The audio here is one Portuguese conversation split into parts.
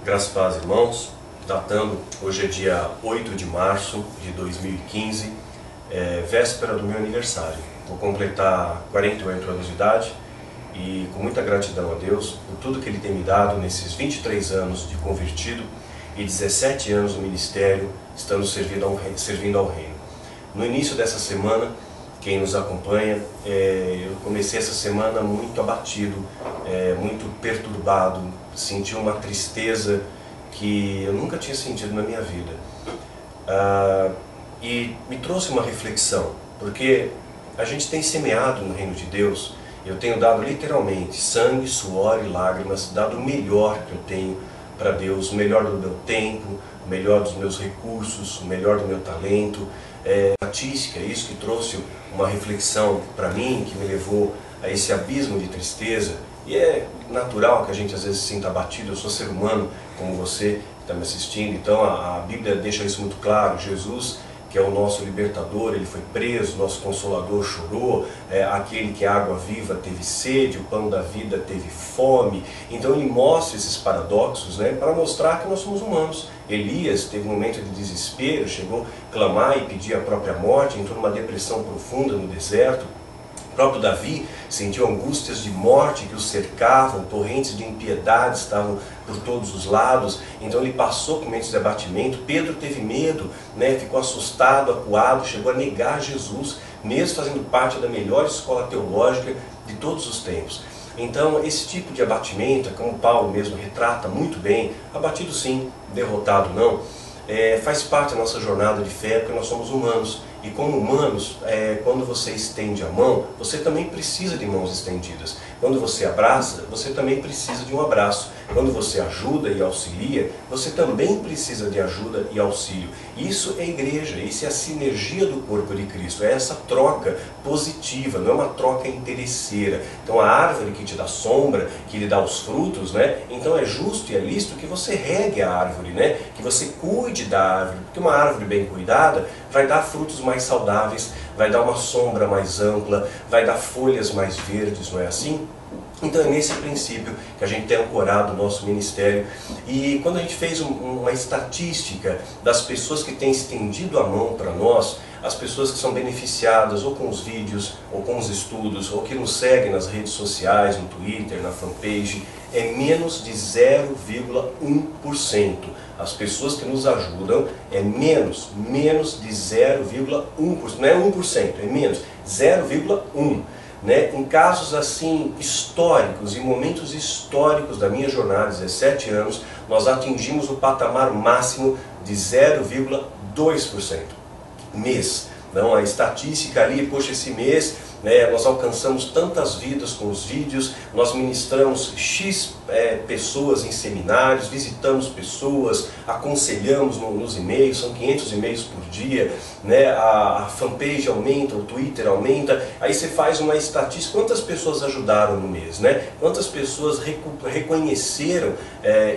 Graças a Deus, irmãos, datando, hoje é dia 8 de março de 2015, véspera do meu aniversário. Vou completar 48 anos de idade e com muita gratidão a Deus por tudo que Ele tem me dado nesses 23 anos de convertido e 17 anos no ministério, estando servindo ao Reino. No início dessa semana, quem nos acompanha, eu comecei essa semana muito abatido, muito perturbado, senti uma tristeza que eu nunca tinha sentido na minha vida. E me trouxe uma reflexão, porque a gente tem semeado no reino de Deus, eu tenho dado literalmente sangue, suor e lágrimas, dado o melhor que eu tenho para Deus, o melhor do meu tempo, o melhor dos meus recursos, o melhor do meu talento. Estatística, isso que trouxe uma reflexão para mim, que me levou a esse abismo de tristeza. E é natural que a gente às vezes se sinta abatido. Eu sou ser humano como você que está me assistindo, então a Bíblia deixa isso muito claro. Jesus, que é o nosso libertador, ele foi preso, nosso consolador chorou, aquele que é água viva teve sede, o pão da vida teve fome. Então ele mostra esses paradoxos, para mostrar que nós somos humanos. Elias teve um momento de desespero, chegou a clamar e pedir a própria morte, entrou numa depressão profunda no deserto. O próprio Davi sentiu angústias de morte que o cercavam, torrentes de impiedade estavam por todos os lados, então ele passou por momentos de abatimento. Pedro teve medo, ficou assustado, acuado, chegou a negar Jesus, mesmo fazendo parte da melhor escola teológica de todos os tempos. Então esse tipo de abatimento, como Paulo mesmo retrata muito bem, abatido sim, derrotado não, faz parte da nossa jornada de fé, porque nós somos humanos. E como humanos, quando você estende a mão, você também precisa de mãos estendidas. Quando você abraça, você também precisa de um abraço. Quando você ajuda e auxilia, você também precisa de ajuda e auxílio. Isso é igreja, isso é a sinergia do corpo de Cristo, é essa troca positiva, não é uma troca interesseira. Então a árvore que te dá sombra, que lhe dá os frutos, então é justo e é lícito que você regue a árvore, que você cuide da árvore, porque uma árvore bem cuidada vai dar frutos mais saudáveis, vai dar uma sombra mais ampla, vai dar folhas mais verdes, não é assim? Então é nesse princípio que a gente tem ancorado o nosso ministério. E quando a gente fez uma estatística das pessoas que têm estendido a mão para nós, as pessoas que são beneficiadas ou com os vídeos, ou com os estudos, ou que nos seguem nas redes sociais, no Twitter, na fanpage, é menos de 0,1%. As pessoas que nos ajudam é menos de 0,1%, não é 1%, é menos 0,1%. Em casos assim históricos, em momentos históricos da minha jornada, 17 anos, nós atingimos o patamar máximo de 0,2% mês. Não, a estatística ali, poxa, esse mês nós alcançamos tantas vidas com os vídeos, nós ministramos X pessoas em seminários, visitamos pessoas, aconselhamos nos e-mails, são 500 e-mails por dia, a fanpage aumenta, o Twitter aumenta, aí você faz uma estatística, quantas pessoas ajudaram no mês, quantas pessoas reconheceram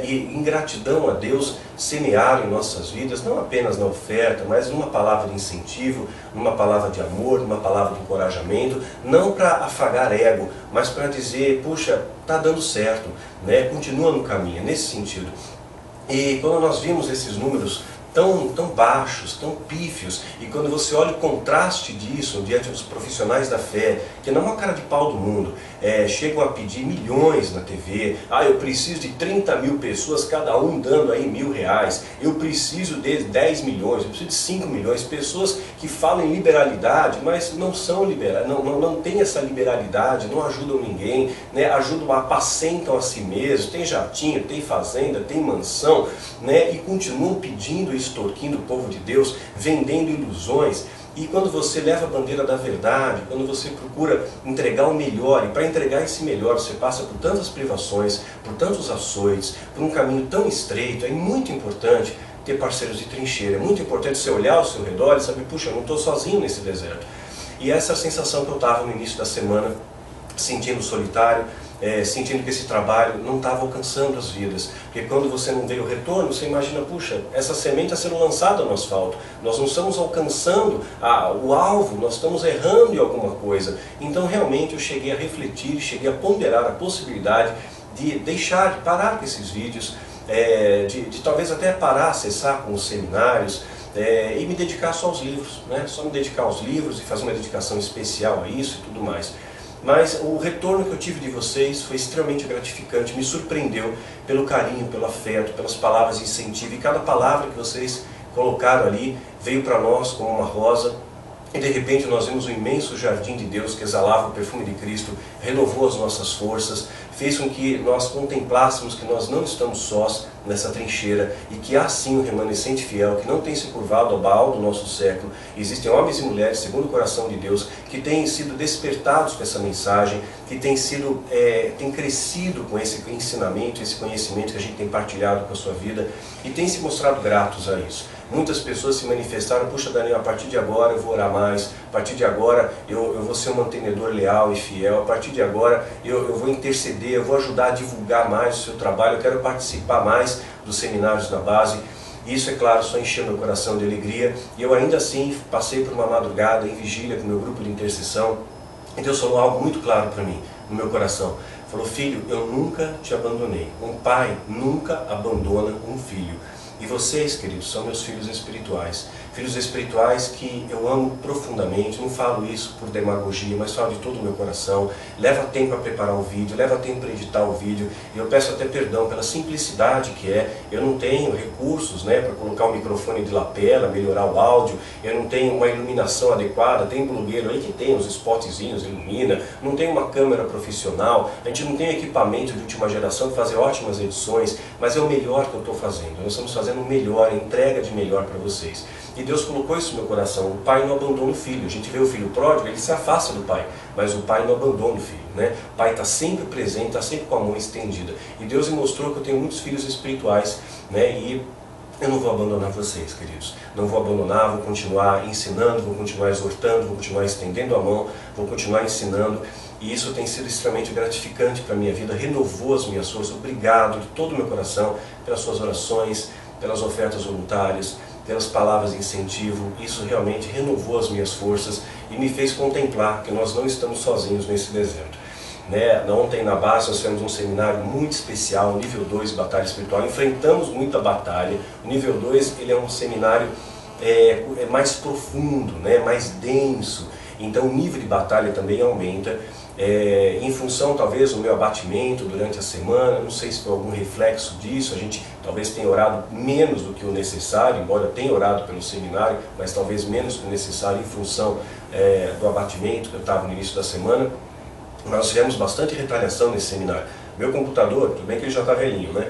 e em gratidão a Deus semearam em nossas vidas, não apenas na oferta, mas numa palavra de incentivo, numa palavra de amor, numa palavra de encorajamento, não para afagar ego, mas para dizer, puxa, está dando certo, continua no caminho, nesse sentido. E quando nós vimos esses números tão baixos, tão pífios, e quando você olha o contraste disso diante dos profissionais da fé, que não é uma cara de pau do mundo, chegam a pedir milhões na TV, eu preciso de 30 mil pessoas, cada um dando aí R$1.000, eu preciso de 10 milhões, eu preciso de 5 milhões, pessoas que falam em liberalidade, mas não são liberais, não tem essa liberalidade, não ajudam ninguém, ajudam, apacentam a si mesmos, tem jatinho, tem fazenda, tem mansão, e continuam pedindo e extorquindo o povo de Deus, vendendo ilusões. E quando você leva a bandeira da verdade, quando você procura entregar o melhor, e para entregar esse melhor você passa por tantas privações, por tantos açoites, por um caminho tão estreito, é muito importante ter parceiros de trincheira, é muito importante você olhar ao seu redor e saber, puxa, eu não estou sozinho nesse deserto. E essa sensação que eu estava no início da semana, sentindo solitário, sentindo que esse trabalho não estava alcançando as vidas. Porque quando você não vê o retorno, você imagina, puxa, essa semente está sendo lançada no asfalto, nós não estamos alcançando o alvo, nós estamos errando em alguma coisa. Então realmente eu cheguei a refletir, cheguei a ponderar a possibilidade de parar com esses vídeos, de talvez até parar, cessar com os seminários, e me dedicar só aos livros, né? Só me dedicar aos livros e fazer uma dedicação especial a isso e tudo mais. Mas o retorno que eu tive de vocês foi extremamente gratificante, me surpreendeu pelo carinho, pelo afeto, pelas palavras de incentivo, e cada palavra que vocês colocaram ali veio para nós como uma rosa, e de repente nós vimos um imenso jardim de Deus que exalava o perfume de Cristo, renovou as nossas forças, fez com que nós contemplássemos que nós não estamos sós nessa trincheira e que há sim um remanescente fiel que não tem se curvado ao Baal do nosso século. Existem homens e mulheres segundo o coração de Deus que têm sido despertados com essa mensagem, que têm crescido com esse ensinamento, esse conhecimento que a gente tem partilhado com a sua vida e têm se mostrado gratos a isso. Muitas pessoas se manifestaram: puxa Daniel, a partir de agora eu vou orar mais, a partir de agora eu vou ser um mantenedor leal e fiel, a partir de agora eu vou interceder, eu vou ajudar a divulgar mais o seu trabalho, eu quero participar mais dos seminários na base. Isso, é claro, só encheu meu coração de alegria, e eu ainda assim passei por uma madrugada em vigília com o meu grupo de intercessão, e Deus falou algo muito claro para mim, no meu coração. Falou: filho, eu nunca te abandonei. Um pai nunca abandona um filho. E vocês, queridos, são meus filhos espirituais. Filhos espirituais que eu amo profundamente. Não falo isso por demagogia, mas falo de todo o meu coração. Leva tempo a preparar o vídeo, leva tempo para editar o vídeo. E eu peço até perdão pela simplicidade que é. Eu não tenho recursos, né, para colocar um microfone de lapela, melhorar o áudio. Eu não tenho uma iluminação adequada. Tem blogueiro aí que tem os spotzinhos, ilumina. Não tem uma câmera profissional. A gente não tem equipamento de última geração para fazer ótimas edições. Mas é o melhor que eu estou fazendo. Nós estamos fazendo o melhor, a entrega de melhor para vocês. E Deus colocou isso no meu coração. O pai não abandona o filho. A gente vê o filho pródigo, ele se afasta do pai, mas o pai não abandona o filho, né? O pai está sempre presente, está sempre com a mão estendida. E Deus me mostrou que eu tenho muitos filhos espirituais, né? E eu não vou abandonar vocês, queridos. Não vou abandonar, vou continuar ensinando, vou continuar exortando, vou continuar estendendo a mão, vou continuar ensinando. E isso tem sido extremamente gratificante para a minha vida, renovou as minhas forças. Obrigado de todo o meu coração pelas suas orações, pelas ofertas voluntárias, pelas palavras de incentivo. Isso realmente renovou as minhas forças e me fez contemplar que nós não estamos sozinhos nesse deserto. Ontem na base nós fizemos um seminário muito especial, nível 2, batalha espiritual. Enfrentamos muita batalha. O nível 2 ele é um seminário mais profundo, né, mais denso. Então o nível de batalha também aumenta. Em função talvez do meu abatimento durante a semana, não sei se foi algum reflexo disso, a gente talvez tenha orado menos do que o necessário, embora eu tenha orado pelo seminário, mas talvez menos do que o necessário em função do abatimento que eu estava no início da semana. Nós tivemos bastante retaliação nesse seminário. Meu computador, tudo bem que ele já está velhinho, né?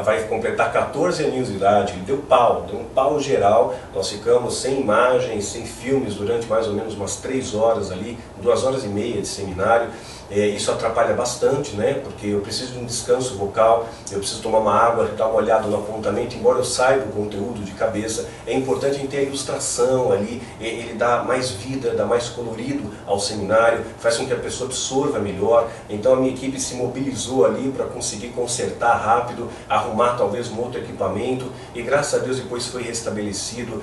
Vai completar 14 aninhos de idade, ele deu um pau geral. Nós ficamos sem imagens, sem filmes durante mais ou menos umas 3 horas ali, 2 horas e meia de seminário. Isso atrapalha bastante, né? Porque eu preciso de um descanso vocal, eu preciso tomar uma água, dar uma olhada no apontamento, embora eu saiba o conteúdo de cabeça. É importante a gente ter a ilustração ali, ele dá mais vida, dá mais colorido ao seminário, faz com que a pessoa absorva melhor. Então a minha equipe se mobilizou ali para conseguir consertar rápido, arrumar talvez um outro equipamento, e graças a Deus depois foi restabelecido.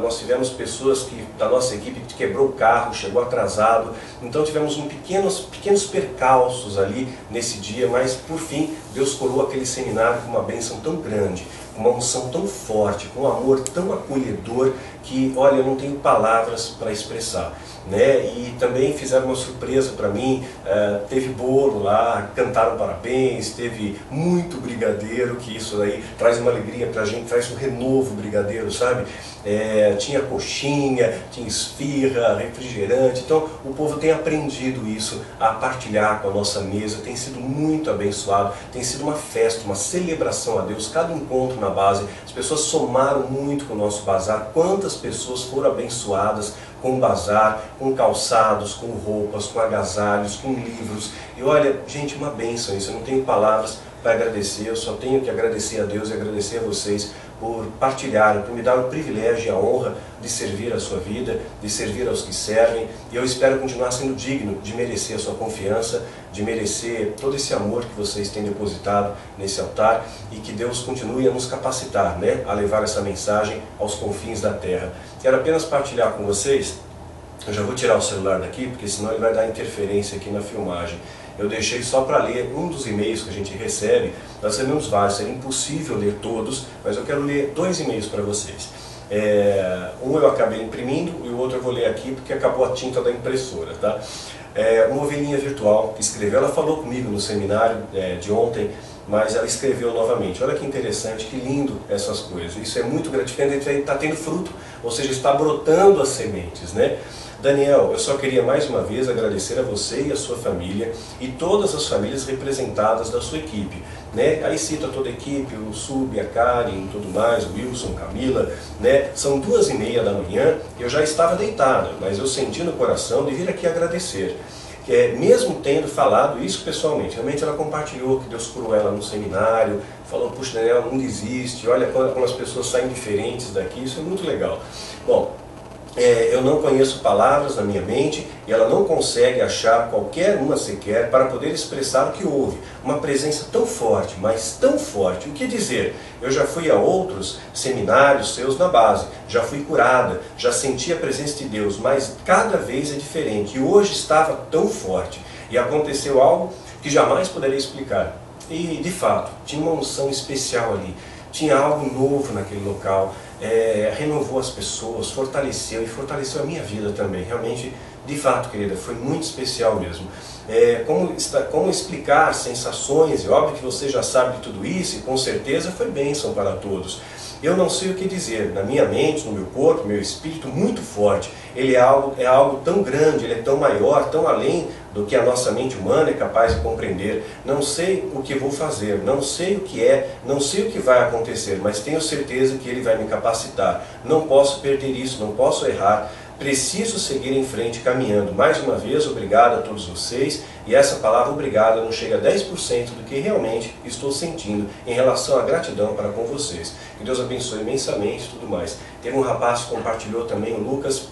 Nós tivemos pessoas da nossa equipe que quebrou o carro, chegou atrasado, então tivemos pequenos percalços ali nesse dia, mas por fim Deus coroou aquele seminário com uma bênção tão grande, com uma unção tão forte, com um amor tão acolhedor que, olha, eu não tenho palavras para expressar, né? E também fizeram uma surpresa para mim, teve bolo lá, cantaram parabéns, teve muito brigadeiro, que isso aí traz uma alegria para a gente, traz um renovo brigadeiro, sabe? Tinha coxinha, tinha esfirra, refrigerante. Então o povo tem aprendido isso, a partilhar com a nossa mesa, tem sido muito abençoado, tem sido uma festa, uma celebração a Deus. Cada encontro na base, as pessoas somaram muito com o nosso bazar. Quantas pessoas foram abençoadas com o bazar, com calçados, com roupas, com agasalhos, com livros. E olha, gente, uma bênção isso, eu não tenho palavras para agradecer, eu só tenho que agradecer a Deus e agradecer a vocês por partilharem, por me dar o privilégio e a honra de servir a sua vida, de servir aos que servem. E eu espero continuar sendo digno de merecer a sua confiança, de merecer todo esse amor que vocês têm depositado nesse altar, e que Deus continue a nos capacitar, né, a levar essa mensagem aos confins da terra. Quero apenas partilhar com vocês Eu já vou tirar o celular daqui, porque senão ele vai dar interferência aqui na filmagem. Eu deixei só para ler um dos e-mails que a gente recebe. Nós recebemos vários, seria impossível ler todos, mas eu quero ler 2 e-mails para vocês. Um eu acabei imprimindo e o outro eu vou ler aqui porque acabou a tinta da impressora, tá? Uma ovelhinha virtual que escreveu, ela falou comigo no seminário de ontem, mas ela escreveu novamente. Olha que interessante, que lindo essas coisas. Isso é muito gratificante, está tendo fruto, ou seja, está brotando as sementes, né? Daniel, eu só queria mais uma vez agradecer a você e a sua família e todas as famílias representadas da sua equipe, né? Aí cita toda a equipe, o Sub, a Karen, tudo mais, o Wilson, Camila, né? São 2h30 da manhã, eu já estava deitada, mas eu senti no coração de vir aqui agradecer. Mesmo tendo falado isso pessoalmente, realmente ela compartilhou que Deus curou ela no seminário, falou, puxa, Daniel, não desiste, olha como as pessoas saem diferentes daqui, isso é muito legal. Bom, eu não conheço palavras na minha mente e ela não consegue achar qualquer uma sequer para poder expressar o que houve. Uma presença tão forte, mas tão forte. O que dizer? Eu já fui a outros seminários seus na base, já fui curada, já senti a presença de Deus, mas cada vez é diferente. E hoje estava tão forte e aconteceu algo que jamais poderia explicar. E de fato, tinha uma unção especial ali, tinha algo novo naquele local. Renovou as pessoas, fortaleceu e fortaleceu a minha vida também. Realmente, de fato, querida, foi muito especial mesmo. Como explicar sensações, é óbvio que você já sabe de tudo isso e com certeza foi bênção para todos. Eu não sei o que dizer, na minha mente, no meu corpo, meu espírito, muito forte. Ele é algo tão grande, ele é tão maior, tão além do que a nossa mente humana é capaz de compreender. Não sei o que vou fazer, não sei o que não sei o que vai acontecer, mas tenho certeza que Ele vai me capacitar. Não posso perder isso, não posso errar. Preciso seguir em frente caminhando. Mais uma vez, obrigado a todos vocês. E essa palavra obrigado não chega a 10% do que realmente estou sentindo em relação à gratidão para com vocês. Que Deus abençoe imensamente e tudo mais. Teve um rapaz que compartilhou também, o Lucas,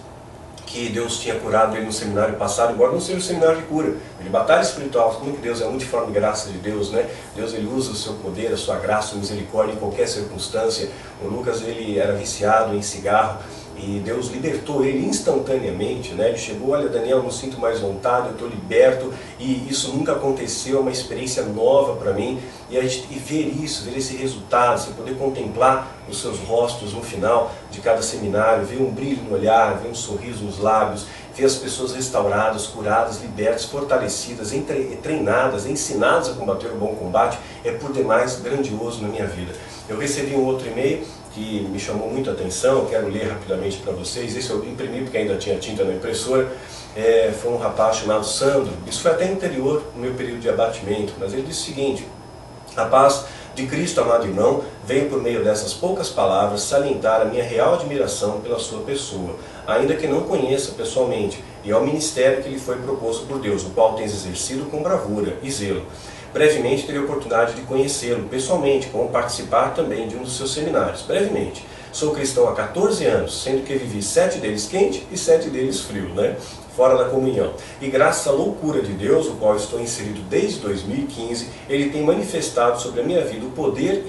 que Deus tinha curado ele no seminário passado, embora não seja um seminário de cura. Ele batalha espiritual, como que Deus é multiforme graça de Deus, né? Deus ele usa o seu poder, a sua graça, a sua misericórdia em qualquer circunstância. O Lucas ele era viciado em cigarro, e Deus libertou ele instantaneamente, né? Ele chegou, olha Daniel, não sinto mais vontade, eu estou liberto, e isso nunca aconteceu, é uma experiência nova para mim, e ver isso, ver esse resultado, você poder contemplar os seus rostos no final de cada seminário, ver um brilho no olhar, ver um sorriso nos lábios, ver as pessoas restauradas, curadas, libertas, fortalecidas, treinadas, ensinadas a combater o bom combate, é por demais grandioso na minha vida. Eu recebi um outro e-mail que me chamou muito a atenção, eu quero ler rapidamente para vocês. Esse eu imprimi porque ainda tinha tinta na impressora. Foi um rapaz chamado Sandro. Isso foi até anterior no meu período de abatimento, mas ele disse o seguinte: a paz de Cristo, amado irmão, veio por meio dessas poucas palavras salientar a minha real admiração pela sua pessoa, ainda que não conheça pessoalmente, e ao ministério que lhe foi proposto por Deus, o qual tens exercido com bravura e zelo. Brevemente terei a oportunidade de conhecê-lo pessoalmente, como participar também de um dos seus seminários. Brevemente. Sou cristão há 14 anos, sendo que vivi 7 deles quente e 7 deles frio, né? Fora da comunhão. E graças à loucura de Deus, o qual estou inserido desde 2015, Ele tem manifestado sobre a minha vida o poder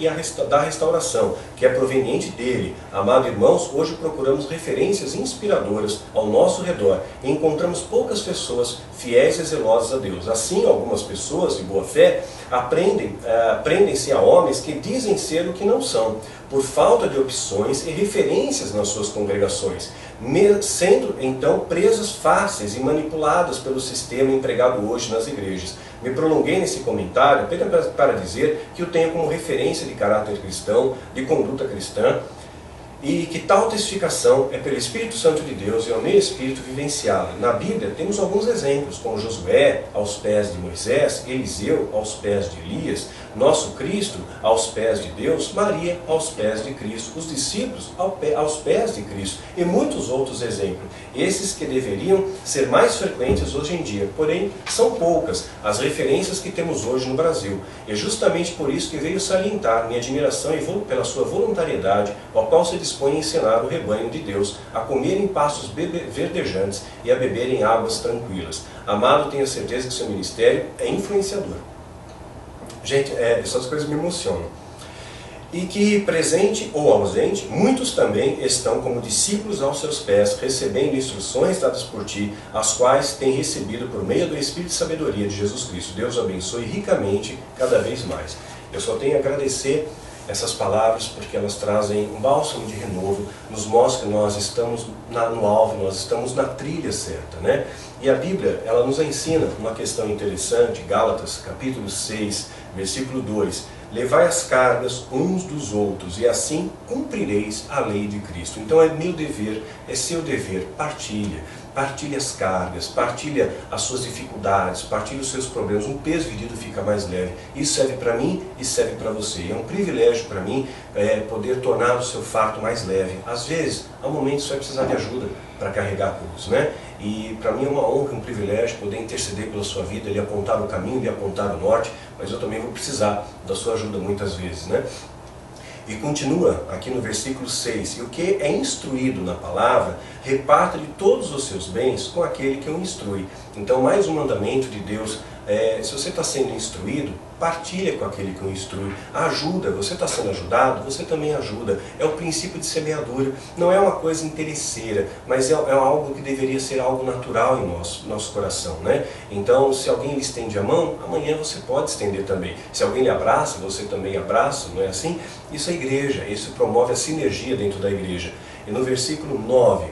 da restauração, que é proveniente dEle. Amados irmãos, hoje procuramos referências inspiradoras ao nosso redor e encontramos poucas pessoas fiéis e zelosas a Deus. Assim, algumas pessoas de boa fé prendem-se a homens que dizem ser o que não são, por falta de opções e referências nas suas congregações, sendo então presas fáceis e manipuladas pelo sistema empregado hoje nas igrejas. Me prolonguei nesse comentário apenas para dizer que o tenho como referência de caráter cristão, de conduta cristã, e que tal testificação é pelo Espírito Santo de Deus e ao meu espírito vivenciá-la. Na Bíblia temos alguns exemplos, como Josué aos pés de Moisés, Eliseu aos pés de Elias, nosso Cristo aos pés de Deus, Maria aos pés de Cristo, os discípulos aos pés de Cristo e muitos outros exemplos. Esses que deveriam ser mais frequentes hoje em dia, porém são poucas as referências que temos hoje no Brasil. E é justamente por isso que veio salientar minha admiração pela sua voluntariedade, ao qual se dispõe a ensinar o rebanho de Deus a comer em pastos verdejantes e a beber em águas tranquilas. Amado, tenho certeza que seu ministério é influenciador. Gente, essas coisas me emocionam. E que, presente ou ausente, muitos também estão como discípulos aos seus pés, recebendo instruções dadas por ti, as quais têm recebido por meio do Espírito de sabedoria de Jesus Cristo. Deus abençoe ricamente cada vez mais. Eu só tenho a agradecer essas palavras, porque elas trazem um bálsamo de renovo, nos mostra que nós estamos no alvo, nós estamos na trilha certa, né? E a Bíblia, ela nos ensina uma questão interessante, Gálatas, capítulo 6, versículo 2, levai as cargas uns dos outros, e assim cumprireis a lei de Cristo. Então é meu dever, é seu dever, partilha as cargas, partilha as suas dificuldades, partilha os seus problemas, um peso dividido fica mais leve. Isso serve para mim e serve para você. E é um privilégio para mim poder tornar o seu fardo mais leve. Às vezes, há momentos que você vai precisar de ajuda para carregar a cruz, né? E para mim é uma honra, um privilégio poder interceder pela sua vida, lhe apontar o caminho, lhe apontar o norte, mas eu também vou precisar da sua ajuda muitas vezes, né? E continua aqui no versículo 6, e o que é instruído na palavra, reparta de todos os seus bens com aquele que o instrui. Então, mais um mandamento de Deus, se você está sendo instruído, partilha com aquele que o instrui, ajuda, você está sendo ajudado, você também ajuda. É o princípio de semeadura, não é uma coisa interesseira, mas é algo que deveria ser algo natural em nosso coração, né? Então, se alguém lhe estende a mão, amanhã você pode estender também. Se alguém lhe abraça, você também abraça, não é assim? Isso é igreja, isso promove a sinergia dentro da igreja. E no versículo 9,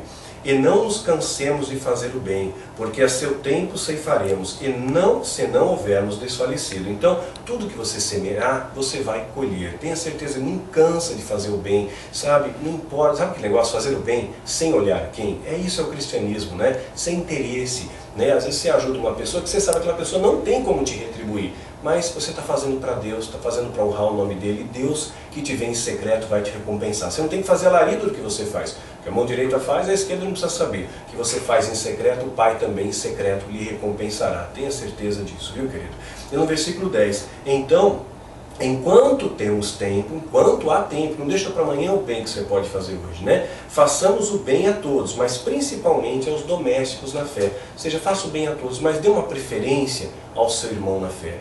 e não nos cansemos de fazer o bem, porque a seu tempo ceifaremos, e não se não houvermos desfalecido. Então, tudo que você semear, você vai colher. Tenha certeza, não cansa de fazer o bem, sabe? Não importa, sabe que negócio, fazer o bem sem olhar quem? Isso é o cristianismo, né? Sem interesse, né? Às vezes você ajuda uma pessoa que você sabe que aquela pessoa não tem como te retribuir, mas você está fazendo para Deus, está fazendo para honrar o nome dele, e Deus que te vê em secreto vai te recompensar. Você não tem que fazer alarido do que você faz. O que a mão direita faz, a esquerda não precisa saber. O que você faz em secreto, o Pai também em secreto lhe recompensará. Tenha certeza disso, viu, querido? E no versículo 10, então, enquanto temos tempo, enquanto há tempo, não deixa para amanhã o bem que você pode fazer hoje, né? Façamos o bem a todos, mas principalmente aos domésticos na fé. Ou seja, faça o bem a todos, mas dê uma preferência ao seu irmão na fé.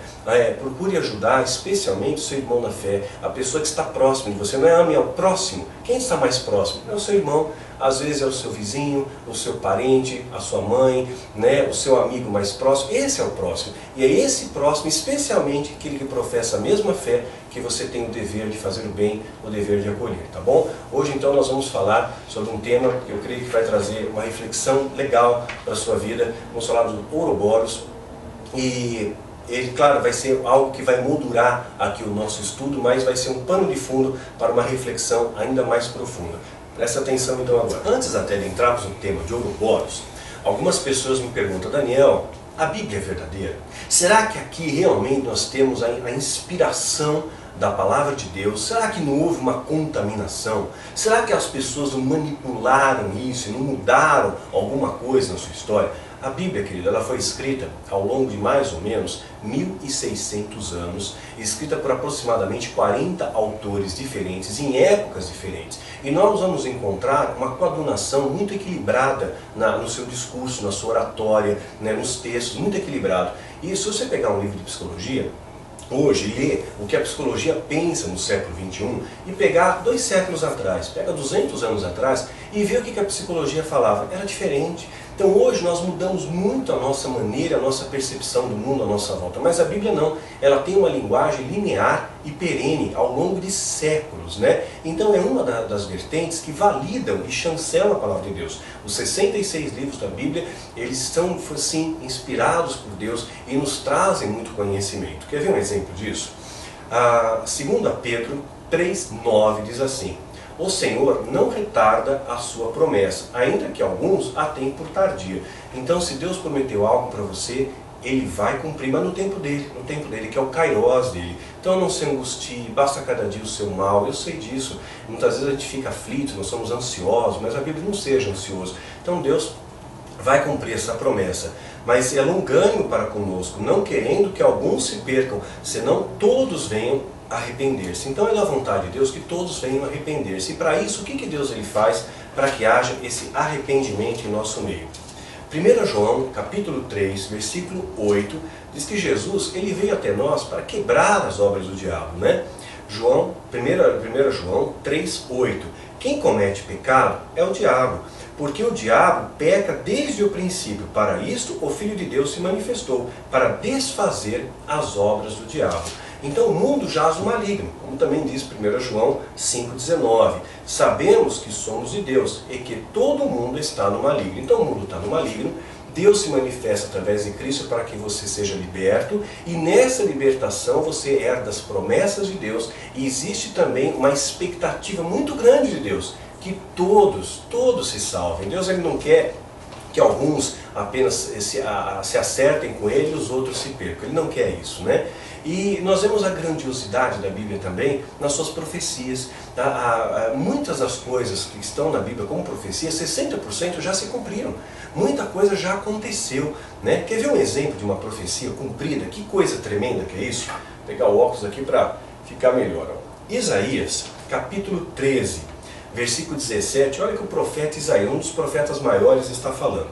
Procure ajudar especialmente o seu irmão na fé, a pessoa que está próxima de você. Não é o próximo. Quem está mais próximo? É o seu irmão. Às vezes é o seu vizinho, o seu parente, a sua mãe, né, o seu amigo mais próximo. Esse é o próximo. E é esse próximo, especialmente aquele que professa a mesma fé, que você tem o dever de fazer o bem, o dever de acolher, tá bom? Hoje então nós vamos falar sobre um tema que eu creio que vai trazer uma reflexão legal para a sua vida. Vamos falar do Ouroboros. E ele, claro, vai ser algo que vai moldurar aqui o nosso estudo, mas vai ser um pano de fundo para uma reflexão ainda mais profunda. Presta atenção então agora. Antes até de entrarmos no tema de Ouroboros, algumas pessoas me perguntam: Daniel, a Bíblia é verdadeira? Será que aqui realmente nós temos a inspiração da palavra de Deus? Será que não houve uma contaminação? Será que as pessoas não manipularam isso e não mudaram alguma coisa na sua história? A Bíblia, querida, ela foi escrita ao longo de mais ou menos 1.600 anos, escrita por aproximadamente 40 autores diferentes, em épocas diferentes. E nós vamos encontrar uma coadunação muito equilibrada no seu discurso, na sua oratória, né, nos textos, muito equilibrado. E se você pegar um livro de psicologia, hoje, ler o que a psicologia pensa no século XXI e pegar 2 séculos atrás, pega 200 anos atrás e ver o que a psicologia falava, era diferente. Então hoje nós mudamos muito a nossa maneira, a nossa percepção do mundo à nossa volta, mas a Bíblia não, ela tem uma linguagem linear e perene ao longo de séculos, né? Então é uma das vertentes que validam e chancelam a palavra de Deus. Os 66 livros da Bíblia, eles são, assim, inspirados por Deus e nos trazem muito conhecimento. Quer ver um exemplo disso? 2 Pedro 3,9 diz assim: o Senhor não retarda a sua promessa, ainda que alguns a tenham por tardia. Então, se Deus prometeu algo para você, Ele vai cumprir, mas no tempo dele, que é o kairós dele. Então não se angustie, basta cada dia o seu mal. Eu sei disso, muitas vezes a gente fica aflito, nós somos ansiosos, mas a Bíblia não seja ansioso. Então Deus vai cumprir essa promessa. Mas é longânimo para conosco, não querendo que alguns se percam, senão todos venham arrepender-se. Então é da vontade de Deus que todos venham arrepender-se. E para isso, o que Deus ele faz para que haja esse arrependimento em nosso meio? 1 João, capítulo 3, versículo 8, diz que Jesus ele veio até nós para quebrar as obras do diabo, né? 1 João 3, 8. Quem comete pecado é o diabo, porque o diabo peca desde o princípio. Para isto o Filho de Deus se manifestou, para desfazer as obras do diabo. Então o mundo jaz no maligno, como também diz 1 João 5,19. Sabemos que somos de Deus e que todo mundo está no maligno. Então o mundo está no maligno, Deus se manifesta através de Cristo para que você seja liberto, e nessa libertação você herda as promessas de Deus, e existe também uma expectativa muito grande de Deus, que todos se salvem. Deus ele não quer que alguns apenas se acertem com ele e os outros se percam. Ele não quer isso, né? E nós vemos a grandiosidade da Bíblia também nas suas profecias. Muitas das coisas que estão na Bíblia como profecia, 60% já se cumpriram. Muita coisa já aconteceu, né? Quer ver um exemplo de uma profecia cumprida? Que coisa tremenda que é isso? Vou pegar o óculos aqui para ficar melhor. Isaías, capítulo 13, versículo 17. Olha que o profeta Isaías, um dos profetas maiores, está falando.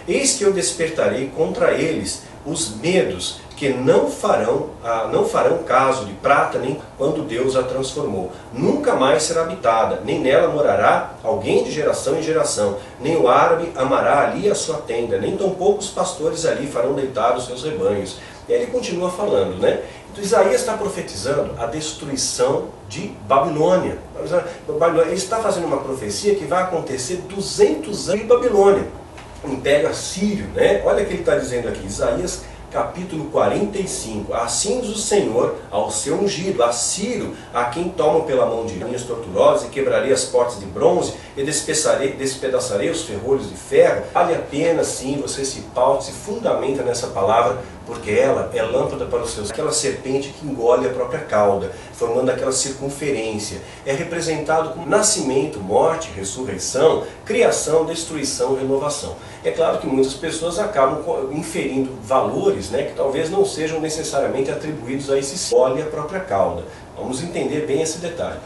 Eis que eu despertarei contra eles os medos, que não farão caso de prata, nem quando Deus a transformou. Nunca mais será habitada, nem nela morará alguém de geração em geração. Nem o árabe amará ali a sua tenda, nem tampouco os pastores ali farão deitar os seus rebanhos. E ele continua falando, né? Então, Isaías está profetizando a destruição de Babilônia. Ele está fazendo uma profecia que vai acontecer 200 anos de Babilônia, o Império Assírio, né? Olha o que ele está dizendo aqui, Isaías capítulo 45. Assim diz o Senhor ao seu ungido, a Ciro, a quem tomam pela mão de linhas tortuosas, e quebrarei as portas de bronze, e despedaçarei os ferrolhos de ferro. Vale a pena, sim, você se paute, se fundamenta nessa palavra, porque ela é lâmpada para os seus. Aquela serpente que engole a própria cauda, formando aquela circunferência. É representado como nascimento, morte, ressurreição, criação, destruição, renovação. É claro que muitas pessoas acabam inferindo valores, né, que talvez não sejam necessariamente atribuídos a esse símbolo. Engole a própria cauda. Vamos entender bem esse detalhe.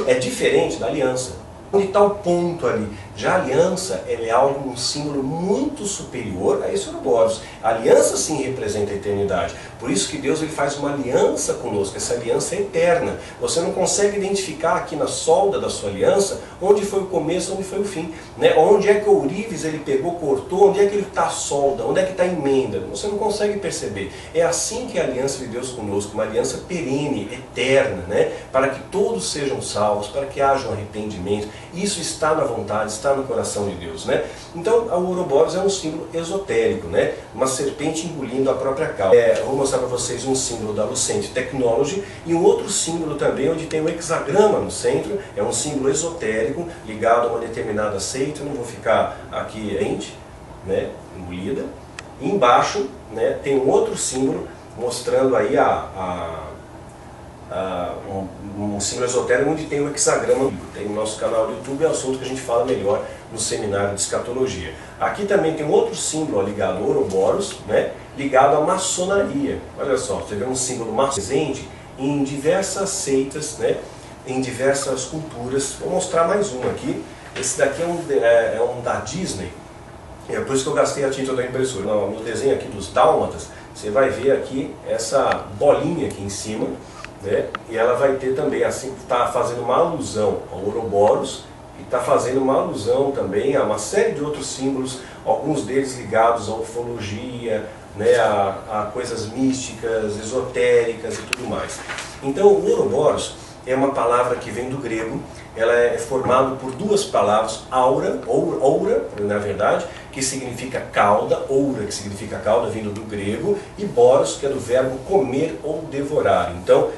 É diferente da aliança. De tal ponto ali, já a aliança ela é algo, um símbolo muito superior a esse Ouroboros. A aliança sim representa a eternidade. Por isso que Deus ele faz uma aliança conosco, essa aliança é eterna. Você não consegue identificar aqui na solda da sua aliança onde foi o começo, onde foi o fim, né? Onde é que o ourives ele pegou, cortou, onde é que ele está a solda, onde é que está a emenda. Você não consegue perceber. É assim que é a aliança de Deus conosco, uma aliança perene, eterna, né? Para que todos sejam salvos, para que haja um arrependimento. Isso está na vontade, está no coração de Deus, né? Então, o Ouroboros é um símbolo esotérico, né? Uma serpente engolindo a própria cauda. Eu vou mostrar para vocês um símbolo da Lucent Technology e um outro símbolo também onde tem um hexagrama no centro. É um símbolo esotérico ligado a uma determinada seita. Não vou ficar aqui né? Engolida. E embaixo, né? Tem um outro símbolo mostrando aí um símbolo esotérico onde tem o hexagrama. Tem no nosso canal do YouTube, é um assunto que a gente fala melhor no seminário de escatologia. Aqui também tem um outro símbolo ligado ao Ouroboros, né, ligado à maçonaria. Olha só, você vê um símbolo presente em diversas seitas, né, em diversas culturas. Vou mostrar mais um aqui. Esse daqui é um da Disney. É por isso que eu gastei a tinta da impressora. No desenho aqui dos dálmatas, você vai ver aqui essa bolinha aqui em cima, né? E ela vai ter também, assim, está fazendo uma alusão ao Ouroboros e está fazendo uma alusão também a uma série de outros símbolos, alguns deles ligados à ufologia, né? a coisas místicas, esotéricas e tudo mais. Então o Ouroboros é uma palavra que vem do grego, ela é formada por duas palavras, aura, na verdade, que significa cauda, oura, que significa cauda, vindo do grego, e boros, que é do verbo comer ou devorar. Então,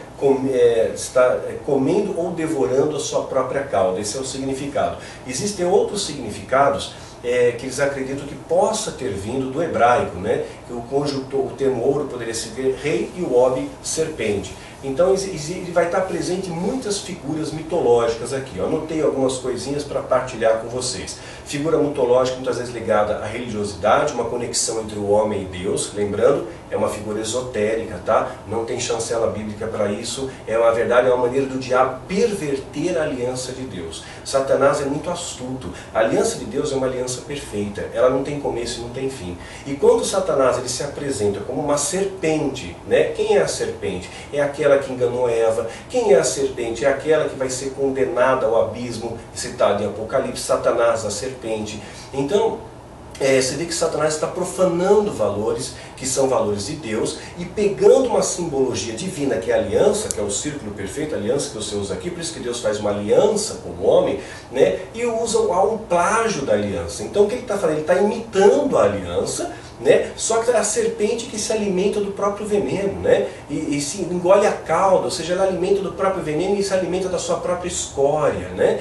está comendo ou devorando a sua própria cauda, esse é o significado. Existem outros significados que eles acreditam que possa ter vindo do hebraico, né? O termo ouro poderia ser rei e o obe, serpente. Então ele vai estar presente em muitas figuras mitológicas aqui. Eu anotei algumas coisinhas para partilhar com vocês. Figura mitológica muitas vezes ligada à religiosidade, uma conexão entre o homem e Deus. Lembrando, é uma figura esotérica, tá? Não tem chancela bíblica para isso. Na verdade, é uma maneira do diabo perverter a aliança de Deus. Satanás é muito astuto. A aliança de Deus é uma aliança perfeita. Ela não tem começo e não tem fim. E quando Satanás ele se apresenta como uma serpente, né? Quem é a serpente? É aquela que enganou Eva. Quem é a serpente? É aquela que vai ser condenada ao abismo, citado em Apocalipse. Satanás, a serpente. Então, você vê que Satanás está profanando valores que são valores de Deus e pegando uma simbologia divina que é a aliança, que é o círculo perfeito, a aliança que você usa aqui, por isso que Deus faz uma aliança com o homem, né? E usa um plágio da aliança. Então o que ele está fazendo? Ele está imitando a aliança, né? Só que é a serpente que se alimenta do próprio veneno, né? E se engole a cauda, ou seja, ela alimenta do próprio veneno e se alimenta da sua própria escória, né?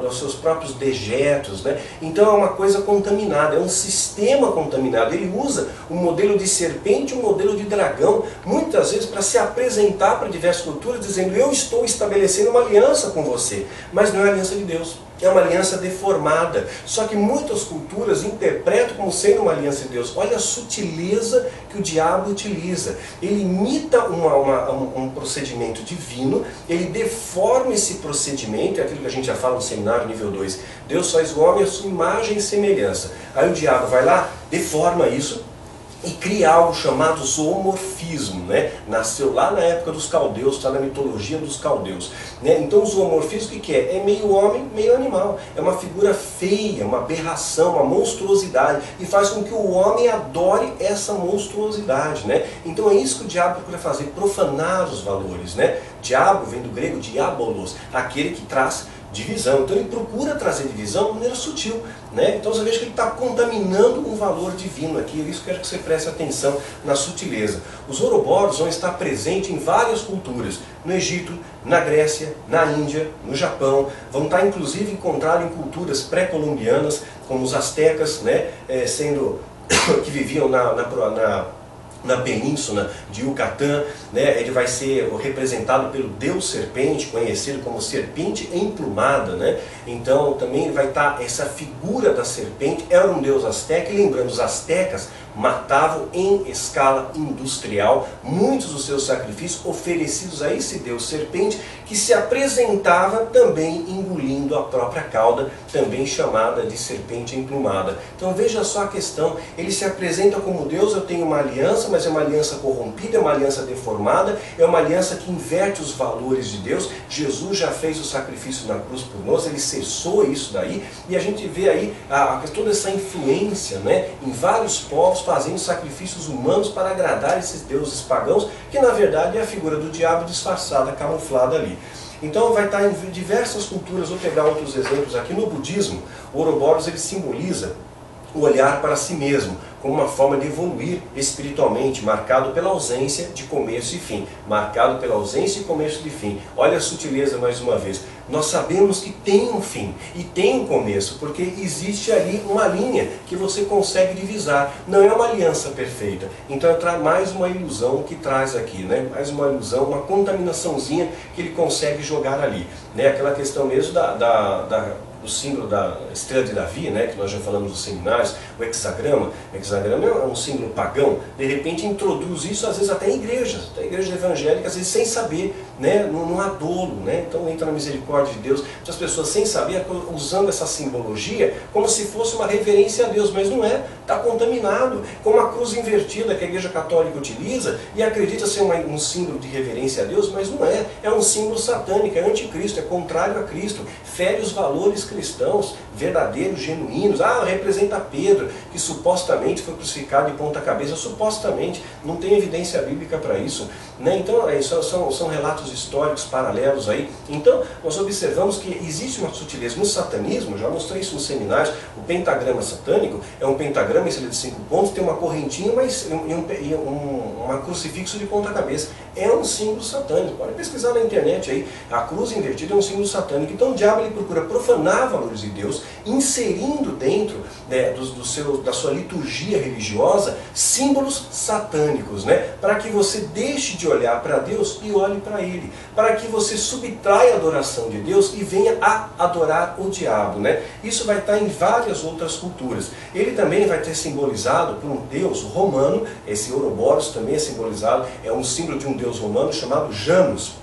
Dos seus próprios dejetos, né? Então é uma coisa contaminada, é um sistema contaminado. Ele usa um modelo de serpente, um modelo de dragão, muitas vezes para se apresentar para diversas culturas, dizendo: eu estou estabelecendo uma aliança com você, mas não é a aliança de Deus. É uma aliança deformada. Só que muitas culturas interpretam como sendo uma aliança de Deus. Olha a sutileza que o diabo utiliza. Ele imita um procedimento divino, ele deforma esse procedimento, é aquilo que a gente já fala no seminário nível 2. Deus faz o homem à sua imagem e semelhança. Aí o diabo vai lá, deforma isso e cria algo chamado zoomorfismo, né? Nasceu lá na época dos caldeus, está na mitologia dos caldeus, né? Então o zoomorfismo o que é? É meio homem, meio animal. É uma figura feia, uma aberração, uma monstruosidade, e faz com que o homem adore essa monstruosidade, né? Então é isso que o diabo procura fazer, profanar os valores, né? Diabo vem do grego diabolos, aquele que traz divisão. Então ele procura trazer divisão de maneira sutil, né? Então você veja que ele está contaminando um valor divino aqui. Isso que eu quero que você preste atenção na sutileza. Os Ouroboros vão estar presentes em várias culturas, no Egito, na Grécia, na Índia, no Japão, vão estar inclusive encontrados em culturas pré-colombianas, como os astecas, né? Que viviam na península de Yucatán, né? Ele vai ser representado pelo deus serpente, conhecido como serpente emplumada, né? Então também vai estar essa figura da serpente. Era um deus asteca, e lembrando, os astecas matavam em escala industrial muitos dos seus sacrifícios oferecidos a esse deus serpente, que se apresentava também engolindo a própria cauda, também chamada de serpente emplumada. Então veja só a questão, ele se apresenta como Deus. Eu tenho uma aliança, mas é uma aliança corrompida, é uma aliança deformada, é uma aliança que inverte os valores de Deus. Jesus já fez o sacrifício na cruz por nós, ele cessou isso daí, e a gente vê aí toda essa influência, né, em vários povos fazendo sacrifícios humanos para agradar esses deuses pagãos, que na verdade é a figura do diabo disfarçada, camuflada ali. Então vai estar em diversas culturas. Vou pegar outros exemplos aqui. No budismo, o Ouroboros ele simboliza o olhar para si mesmo, como uma forma de evoluir espiritualmente, marcado pela ausência de começo e fim. Marcado pela ausência e começo de fim. Olha a sutileza mais uma vez. Nós sabemos que tem um fim e tem um começo, porque existe ali uma linha que você consegue divisar. Não é uma aliança perfeita. Então é mais uma ilusão que traz aqui, né? Mais uma ilusão, uma contaminaçãozinha que ele consegue jogar ali, né? Aquela questão mesmo do símbolo da estrela de Davi, né, que nós já falamos nos seminários, o hexagrama. O hexagrama é um símbolo pagão. De repente introduz isso, às vezes até em igrejas, evangélicas, às vezes sem saber, né, no adolo, né? Então entra na misericórdia de Deus. Muitas pessoas sem saber, usando essa simbologia como se fosse uma reverência a Deus, mas não é, está contaminado. Como a cruz invertida que a Igreja Católica utiliza e acredita ser um símbolo de reverência a Deus, mas não é. É um símbolo satânico, é anticristo, é contrário a Cristo, fere os valores cristãos verdadeiros, genuínos. Representa Pedro, que supostamente foi crucificado de ponta cabeça. Supostamente, não tem evidência bíblica para isso, né? Então são relatos históricos paralelos aí. Então nós observamos que existe uma sutileza no satanismo. Já mostrei isso nos seminários. O pentagrama satânico é um pentagrama em cima de 5 pontos, tem uma correntinha e um crucifixo de ponta cabeça. É um símbolo satânico. Pode pesquisar na internet aí. A cruz invertida é um símbolo satânico. Então o diabo ele procura profanar ensinar valores de Deus, inserindo dentro, né, da sua liturgia religiosa símbolos satânicos, né, para que você deixe de olhar para Deus e olhe para Ele, para que você subtraia a adoração de Deus e venha a adorar o diabo, né? Isso vai estar em várias outras culturas. Ele também vai ter simbolizado por um deus romano, esse Ouroboros também é simbolizado, é um símbolo de um deus romano chamado Janus.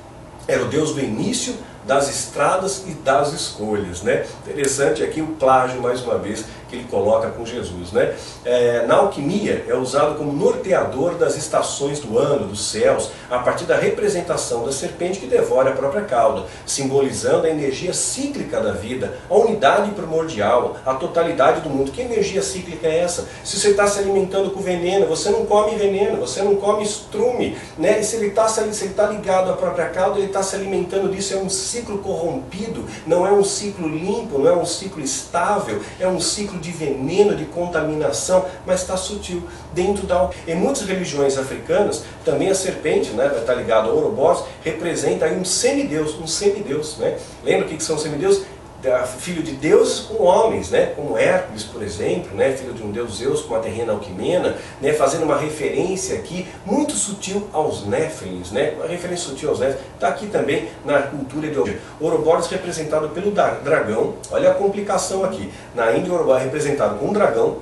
Era o deus do início, das estradas e das escolhas, né? Interessante aqui o plágio, mais uma vez, que ele coloca com Jesus, né? Na alquimia é usado como norteador das estações do ano, dos céus, a partir da representação da serpente que devora a própria cauda, simbolizando a energia cíclica da vida, a unidade primordial, a totalidade do mundo. Que energia cíclica é essa? Se você está se alimentando com veneno, você não come veneno, você não come estrume, né? E se ele está ligado à própria cauda, ele está se alimentando disso, é um ciclo corrompido, não é um ciclo limpo, não é um ciclo estável, é um ciclo de veneno, de contaminação, mas está sutil dentro da... Em muitas religiões africanas, também a serpente, né, vai estar ligado ao Ouroboros, representa aí um semideus, né? Lembra o que são semideuses? Filho de deuses com homens, né? Como Hércules, por exemplo, né? Filho de um deus Zeus com a terrena Alquimena, né? Fazendo uma referência aqui muito sutil aos Néfilins, né? Uma referência sutil aos Néfilins, está aqui também na cultura de Ouroboros. Ouroboros representado pelo dragão, olha a complicação aqui, na Índia o Ouroboros é representado com um dragão,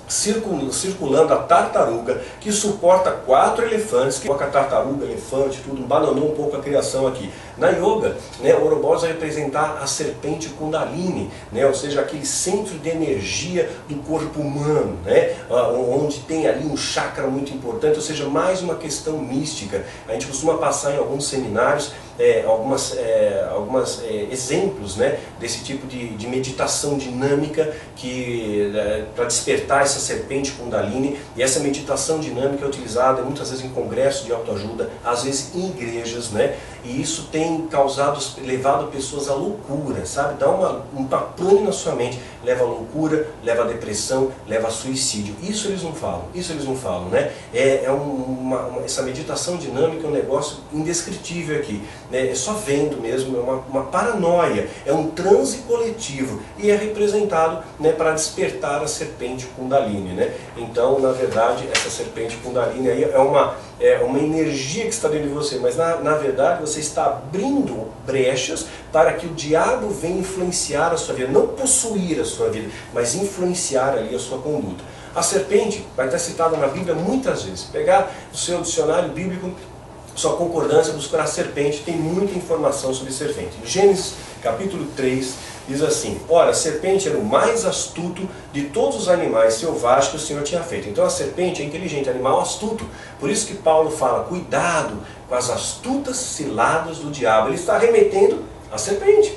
circulando a tartaruga, que suporta 4 elefantes, que coloca a tartaruga, elefante, tudo, bananou um pouco a criação aqui. Na yoga, né, o Ouroboros vai representar a serpente Kundalini, né, ou seja, aquele centro de energia do corpo humano, né, onde tem ali um chakra muito importante, ou seja, mais uma questão mística. A gente costuma passar em alguns seminários alguns exemplos, né, desse tipo de meditação dinâmica para despertar essa serpente Kundalini, e essa meditação dinâmica é utilizada muitas vezes em congressos de autoajuda, às vezes em igrejas, né, e isso tem levado pessoas à loucura, sabe? Dá um pane na sua mente, leva à loucura, leva à depressão, leva a suicídio. Isso eles não falam, né? Essa meditação dinâmica é um negócio indescritível aqui, né? É só vendo mesmo, é uma paranoia, é um transe coletivo, e é representado, né, para despertar a serpente Kundalini, né? Então, na verdade, essa serpente Kundalini aí é uma energia que está dentro de você, mas na verdade você está abrindo brechas para que o diabo venha influenciar a sua vida, não possuir a sua vida, mas influenciar ali a sua conduta. A serpente vai estar citada na Bíblia muitas vezes. Pegar o seu dicionário bíblico, sua concordância, buscar a serpente, tem muita informação sobre serpente. Em Gênesis capítulo 3, diz assim: ora, a serpente era o mais astuto de todos os animais selvagens que o Senhor tinha feito. Então a serpente é inteligente, animal astuto. Por isso que Paulo fala, cuidado com as astutas ciladas do diabo. Ele está remetendo a serpente.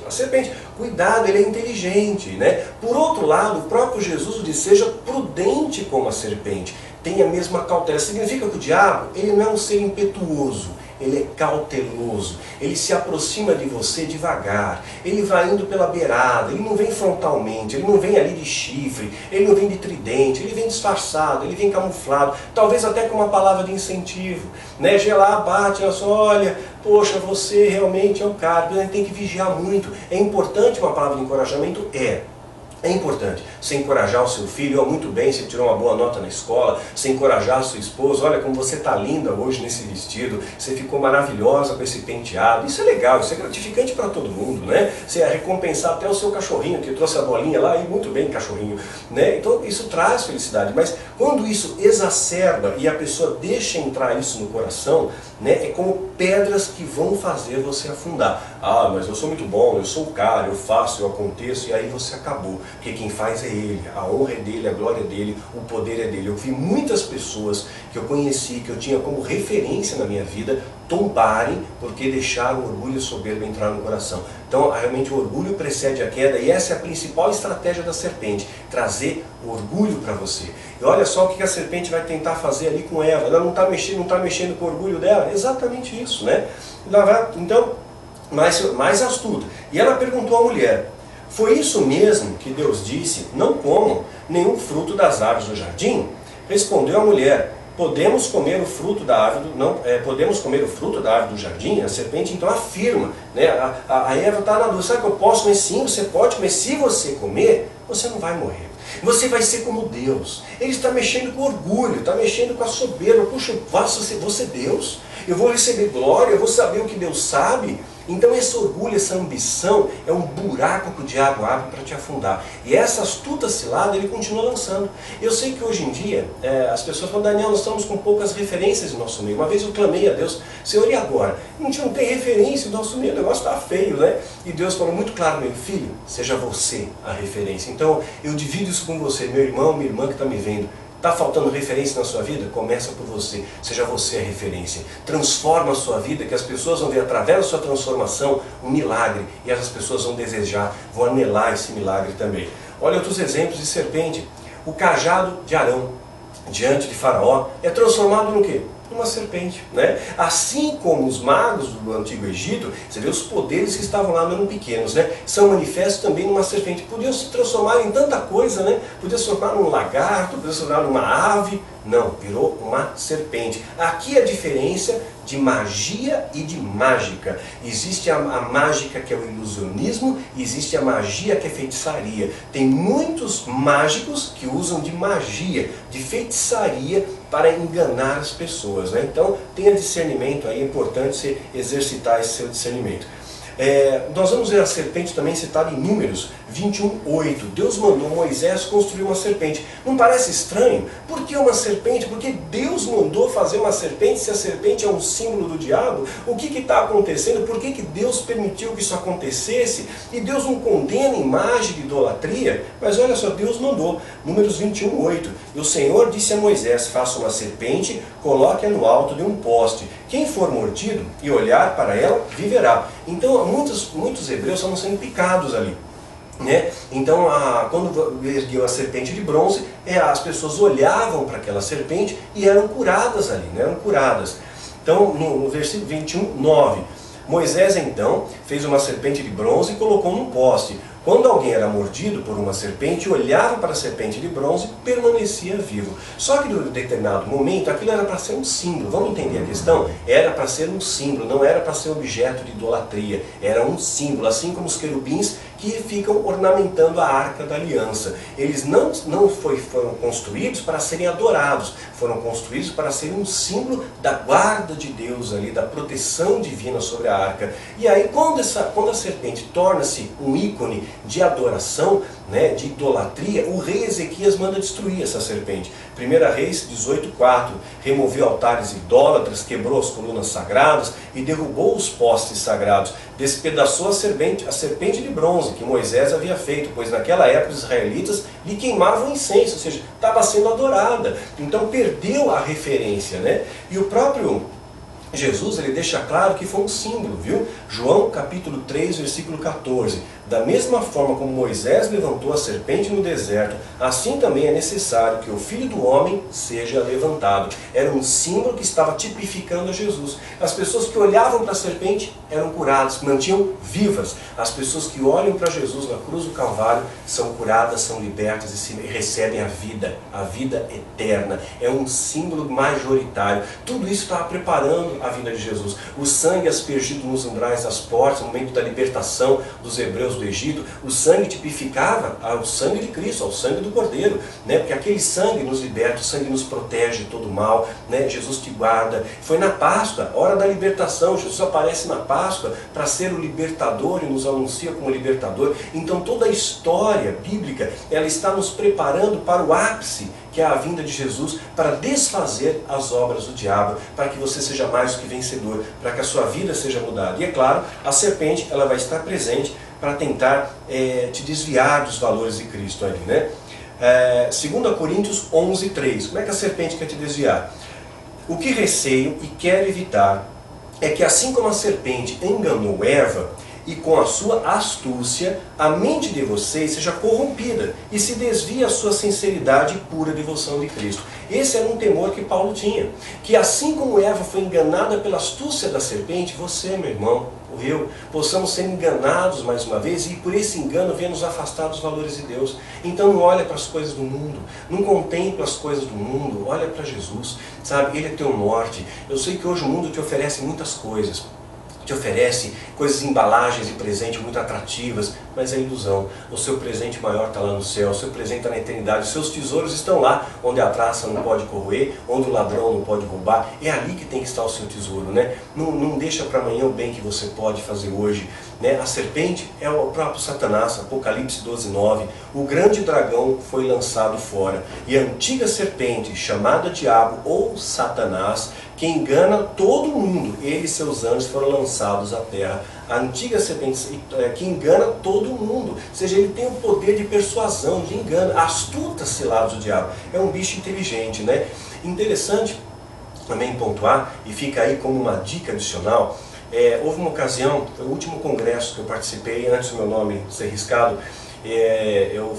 Cuidado, ele é inteligente, né? Por outro lado, o próprio Jesus diz, seja prudente como a serpente. Tenha a mesma cautela. Significa que o diabo, ele não é um ser impetuoso. Ele é cauteloso, ele se aproxima de você devagar, ele vai indo pela beirada, ele não vem frontalmente, ele não vem ali de chifre, ele não vem de tridente, ele vem disfarçado, ele vem camuflado, talvez até com uma palavra de incentivo, né? Gelar, bate, olha, poxa, você realmente é o cara, a gente tem que vigiar muito. É importante uma palavra de encorajamento? É importante você encorajar o seu filho, muito bem, você tirou uma boa nota na escola, você encorajar a sua esposa, olha como você está linda hoje nesse vestido, você ficou maravilhosa com esse penteado, isso é legal, isso é gratificante para todo mundo, né? Você ia recompensar até o seu cachorrinho, que trouxe a bolinha lá, e muito bem cachorrinho, né? Então isso traz felicidade, mas quando isso exacerba e a pessoa deixa entrar isso no coração, né, é como pedras que vão fazer você afundar. Ah, mas eu sou muito bom, eu sou o cara, eu faço, eu aconteço, e aí você acabou. Porque quem faz é ele, a honra é dele, a glória é dele, o poder é dele. Eu vi muitas pessoas que eu conheci, que eu tinha como referência na minha vida, tombarem porque deixaram o orgulho e a soberba entrar no coração. Então, realmente o orgulho precede a queda, e essa é a principal estratégia da serpente, trazer o orgulho para você. E olha só o que a serpente vai tentar fazer ali com Eva. Ela não está mexendo com o orgulho dela? Exatamente isso, né? Então, mais astuta. E ela perguntou à mulher, foi isso mesmo que Deus disse, não comam nenhum fruto das árvores do jardim? Respondeu a mulher, podemos comer o fruto da árvore, podemos comer o fruto da árvore do jardim? A serpente então afirma, né? A Eva está na dúvida, sabe que eu posso comer? Sim, você pode comer. Se você comer, você não vai morrer. Você vai ser como Deus. Ele está mexendo com orgulho, está mexendo com a soberba. Puxa, vou ser Deus, eu vou receber glória, eu vou saber o que Deus sabe. Então esse orgulho, essa ambição é um buraco que o diabo abre para te afundar. E essa astuta cilada ele continua lançando. Eu sei que hoje em dia as pessoas falam, Daniel, nós estamos com poucas referências no nosso meio. Uma vez eu clamei a Deus, Senhor, e agora? A gente não tem referência no nosso meio, o negócio está feio, né? E Deus falou muito claro, meu filho, seja você a referência. Então eu divido isso com você, meu irmão, minha irmã que está me vendo. Está faltando referência na sua vida? Começa por você. Seja você a referência. Transforma a sua vida, que as pessoas vão ver através da sua transformação um milagre. E essas pessoas vão desejar, vão anelar esse milagre também. Olha outros exemplos de serpente. O cajado de Arão, diante de Faraó, é transformado no quê? Numa serpente, né? Assim como os magos do Antigo Egito, você vê os poderes que estavam lá não eram pequenos, né? São manifestos também numa serpente. Podiam se transformar em tanta coisa, né? Podia se transformar num lagarto, podia se transformar numa ave. Não, virou uma serpente. Aqui a diferença de magia e de mágica. Existe a mágica que é o ilusionismo, e existe a magia que é feitiçaria. Tem muitos mágicos que usam de magia, de feitiçaria para enganar as pessoas, né? Então tenha discernimento aí, é importante você exercitar esse seu discernimento. Nós vamos ver a serpente também citada em Números 21:8. Deus mandou Moisés construir uma serpente. Não parece estranho? Por que uma serpente? Porque Deus mandou fazer uma serpente, se a serpente é um símbolo do diabo. O que está acontecendo? Por que Deus permitiu que isso acontecesse? E Deus não condena imagem de idolatria? Mas olha só, Deus mandou. Números 21:8. E o Senhor disse a Moisés, faça uma serpente, coloque-a no alto de um poste. Quem for mordido e olhar para ela, viverá. Então muitos hebreus estavam sendo picados ali, né? Então quando ergueu a serpente de bronze, as pessoas olhavam para aquela serpente e eram curadas ali, né? Eram curadas. Então no versículo 21:9, Moisés então fez uma serpente de bronze e colocou num poste. Quando alguém era mordido por uma serpente, olhava para a serpente de bronze e permanecia vivo. Só que em um determinado momento, aquilo era para ser um símbolo. Vamos entender a questão? Era para ser um símbolo, não era para ser objeto de idolatria. Era um símbolo, assim como os querubins que ficam ornamentando a Arca da Aliança. Eles não foram construídos para serem adorados, foram construídos para serem um símbolo da guarda de Deus ali, da proteção divina sobre a Arca. E aí, quando a serpente torna-se um ícone de adoração, né, de idolatria, o rei Ezequias manda destruir essa serpente. 1 Reis 18:4, removeu altares idólatras, quebrou as colunas sagradas e derrubou os postes sagrados. Despedaçou a serpente de bronze que Moisés havia feito, pois naquela época os israelitas lhe queimavam incenso, ou seja, estava sendo adorada. Então perdeu a referência, né? E o próprio Jesus, ele deixa claro que foi um símbolo, viu? João capítulo 3, versículo 14. Da mesma forma como Moisés levantou a serpente no deserto, assim também é necessário que o Filho do Homem seja levantado. Era um símbolo que estava tipificando a Jesus. As pessoas que olhavam para a serpente eram curadas, mantinham vivas. As pessoas que olham para Jesus na cruz do Calvário são curadas, são libertas e recebem a vida eterna. É um símbolo majoritário. Tudo isso estava preparando a vinda de Jesus. O sangue aspergido nos umbrais das portas, no momento da libertação dos hebreus do Egito, o sangue tipificava ao sangue de Cristo, ao sangue do Cordeiro, né? Porque aquele sangue nos liberta, o sangue nos protege de todo mal, né? Jesus te guarda. Foi na Páscoa, hora da libertação, Jesus aparece na Páscoa para ser o libertador e nos anuncia como libertador. Então toda a história bíblica, ela está nos preparando para o ápice, que é a vinda de Jesus, para desfazer as obras do diabo, para que você seja mais do que vencedor, para que a sua vida seja mudada. E é claro, a serpente, ela vai estar presente para tentar te desviar dos valores de Cristo ali, né? 2 Coríntios 11:3. Como é que a serpente quer te desviar? O que receio e quero evitar é que assim como a serpente enganou Eva, e com a sua astúcia a mente de vocês seja corrompida e se desvie a sua sinceridade e pura devoção de Cristo. Esse era um temor que Paulo tinha, que assim como Eva foi enganada pela astúcia da serpente, você, meu irmão, ou eu, possamos ser enganados mais uma vez e por esse engano venha nos afastar dos valores de Deus. Então não olha para as coisas do mundo, não contempla as coisas do mundo, olha para Jesus, sabe? Ele é teu norte. Eu sei que hoje o mundo te oferece muitas coisas, te oferece coisas, embalagens e presentes muito atrativas, mas é ilusão. O seu presente maior está lá no céu, o seu presente está na eternidade, os seus tesouros estão lá, onde a traça não pode corroer, onde o ladrão não pode roubar. É ali que tem que estar o seu tesouro, né? Não deixa para amanhã o bem que você pode fazer hoje, né? A serpente é o próprio Satanás, Apocalipse 12:9. O grande dragão foi lançado fora, e a antiga serpente, chamada Diabo ou Satanás, que engana todo mundo, ele e seus anjos foram lançados à terra. A antiga serpente que engana todo mundo, ou seja, ele tem o poder de persuasão, de engano, astuta ciladas do diabo. É um bicho inteligente, né? Interessante também pontuar, e fica aí como uma dica adicional, houve uma ocasião, foi o último congresso que eu participei, antes do meu nome ser riscado,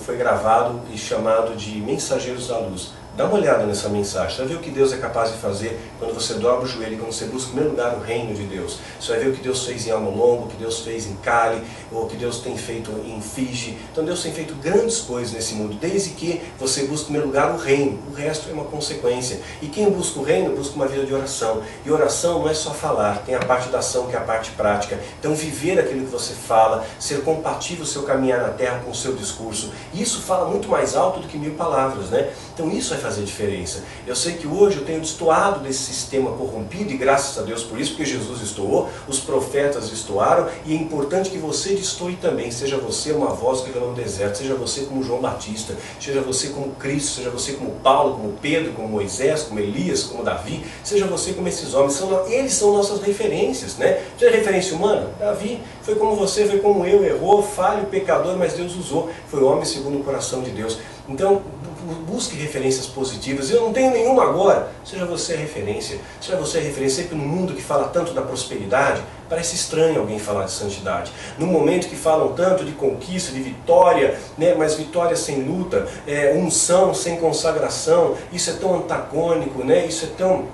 foi gravado e chamado de Mensageiros da Luz. Dá uma olhada nessa mensagem, você vai ver o que Deus é capaz de fazer quando você dobra o joelho, quando você busca em primeiro lugar o reino de Deus. Você vai ver o que Deus fez em Almolongo, o que Deus fez em Cali, ou o que Deus tem feito em Fiji. Então Deus tem feito grandes coisas nesse mundo, desde que você busque em primeiro lugar o reino. O resto é uma consequência. E quem busca o reino, busca uma vida de oração. E oração não é só falar, tem a parte da ação que é a parte prática. Então viver aquilo que você fala, ser compatível o seu caminhar na terra com o seu discurso. Isso fala muito mais alto do que 1000 palavras, né? Então isso vai fazer diferença. Eu sei que hoje eu tenho destoado desse sistema corrompido, e graças a Deus por isso, porque Jesus destoou, os profetas destoaram, e é importante que você destoe também. Seja você uma voz que vem no deserto, seja você como João Batista, seja você como Cristo, seja você como Paulo, como Pedro, como Moisés, como Elias, como Davi, seja você como esses homens. Eles são nossas referências, né? Você é referência humana? Davi foi como você, foi como eu, errou, falho, pecador, mas Deus usou, foi homem segundo o coração de Deus. Então, busque referências positivas. Eu não tenho nenhuma agora. Seja você a referência. Seja você a referência. Sempre no mundo que fala tanto da prosperidade, parece estranho alguém falar de santidade. No momento que falam tanto de conquista, de vitória, né, mas vitória sem luta, unção sem consagração, isso é tão antagônico, né, isso é tão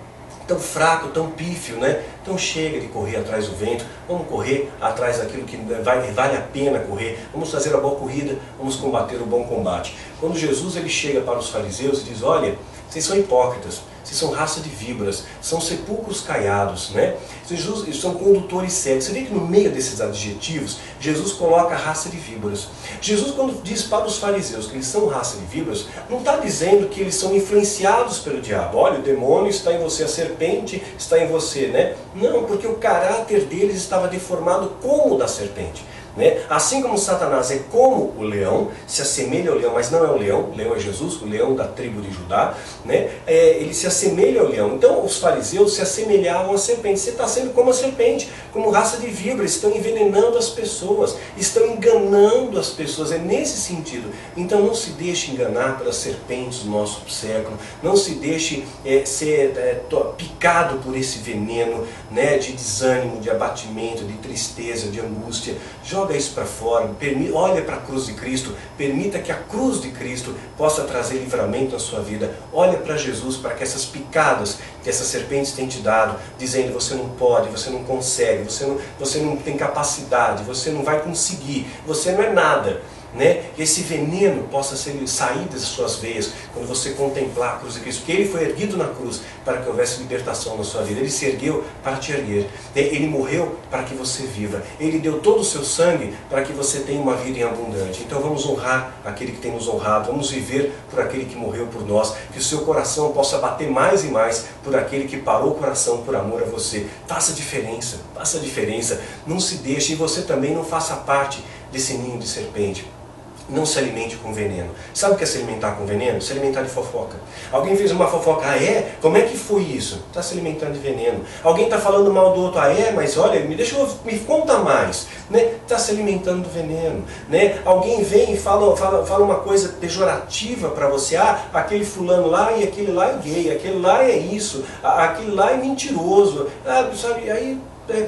fraco, tão pífio, né? Então chega de correr atrás do vento, vamos correr atrás daquilo que vale a pena correr, vamos fazer a boa corrida, vamos combater o bom combate. Quando Jesus ele chega para os fariseus e diz, olha, vocês são hipócritas, vocês são raça de víboras, são sepulcros caiados, né? Eles são condutores cegos. Você vê que no meio desses adjetivos, Jesus coloca a raça de víboras. Jesus, quando diz para os fariseus que eles são raça de víboras, não está dizendo que eles são influenciados pelo diabo. Olha, o demônio está em você, a serpente está em você, né? Não, porque o caráter deles estava deformado como o da serpente. Né? Assim como Satanás é como o leão, se assemelha ao leão, mas não é o leão é Jesus, o leão da tribo de Judá, né? Ele se assemelha ao leão. Então os fariseus se assemelhavam à serpente. Você está sendo como a serpente, como raça de víboras, estão envenenando as pessoas, estão enganando as pessoas, é nesse sentido. Então não se deixe enganar pelas serpentes do nosso século, não se deixe ser picado por esse veneno, né, de desânimo, de abatimento, de tristeza, de angústia. Joga isso para fora, olha para a cruz de Cristo, permita que a cruz de Cristo possa trazer livramento na sua vida. Olha para Jesus, para que essas picadas que essas serpentes têm te dado, dizendo você não pode, você não consegue, você não tem capacidade, você não vai conseguir, você não é nada. Né? Que esse veneno possa sair das suas veias quando você contemplar a cruz de Cristo, porque Ele foi erguido na cruz para que houvesse libertação na sua vida. Ele se ergueu para te erguer, Ele morreu para que você viva, Ele deu todo o seu sangue para que você tenha uma vida em abundante. Então vamos honrar aquele que tem nos honrado, vamos viver por aquele que morreu por nós, que o seu coração possa bater mais e mais por aquele que parou o coração por amor a você. Faça a diferença, não se deixe, e você também não faça parte desse ninho de serpente. Não se alimente com veneno. Sabe o que é se alimentar com veneno? Se alimentar de fofoca. Alguém fez uma fofoca, como é que foi isso? Está se alimentando de veneno. Alguém está falando mal do outro, mas olha, me conta mais. Né? Está se alimentando do veneno. Né? Alguém vem e fala uma coisa pejorativa para você, aquele fulano lá e aquele lá é gay, aquele lá é isso, aquele lá é mentiroso. Sabe? Aí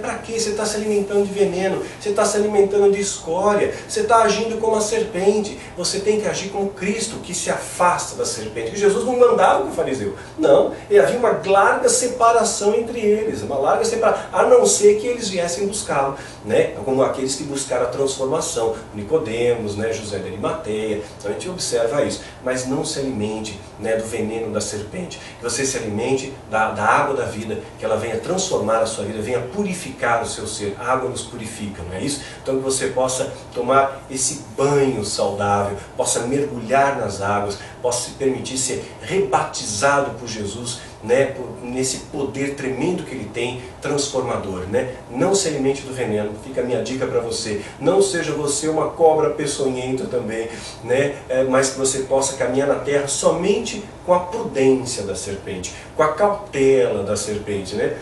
Para quê? Você está se alimentando de veneno, você está se alimentando de escória, você está agindo como a serpente. Você tem que agir como Cristo, que se afasta da serpente. Jesus não mandava com o fariseu. Não, havia uma larga separação entre eles, uma larga separação, a não ser que eles viessem buscá-lo, né? Como aqueles que buscaram a transformação, Nicodemos, né? José de Arimateia. Então a gente observa isso. Mas não se alimente, né, do veneno da serpente. Que você se alimente da água da vida, que ela venha transformar a sua vida, venha purificar o seu ser. A água nos purifica, não é isso? Então que você possa tomar esse banho saudável, possa mergulhar nas águas, possa se permitir ser rebatizado por Jesus, né, nesse poder tremendo que ele tem, transformador, né? Não se alimente do veneno, fica a minha dica para você. Não seja você uma cobra peçonhenta também, né? Mas que você possa caminhar na terra somente com a prudência da serpente, com a cautela da serpente, né?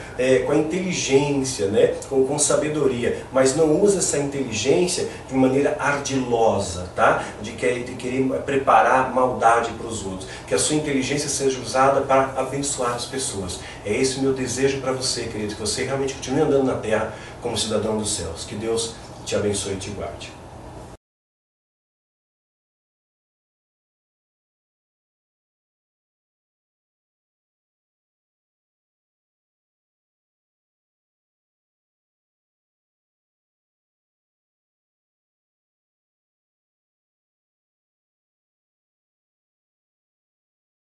Com a inteligência, né? Com sabedoria, mas não use essa inteligência de maneira ardilosa, tá? De querer preparar maldade para os outros. Que a sua inteligência seja usada para abençoar as pessoas. É esse o meu desejo para você, querido, que você realmente continue andando na terra como cidadão dos céus. Que Deus te abençoe e te guarde.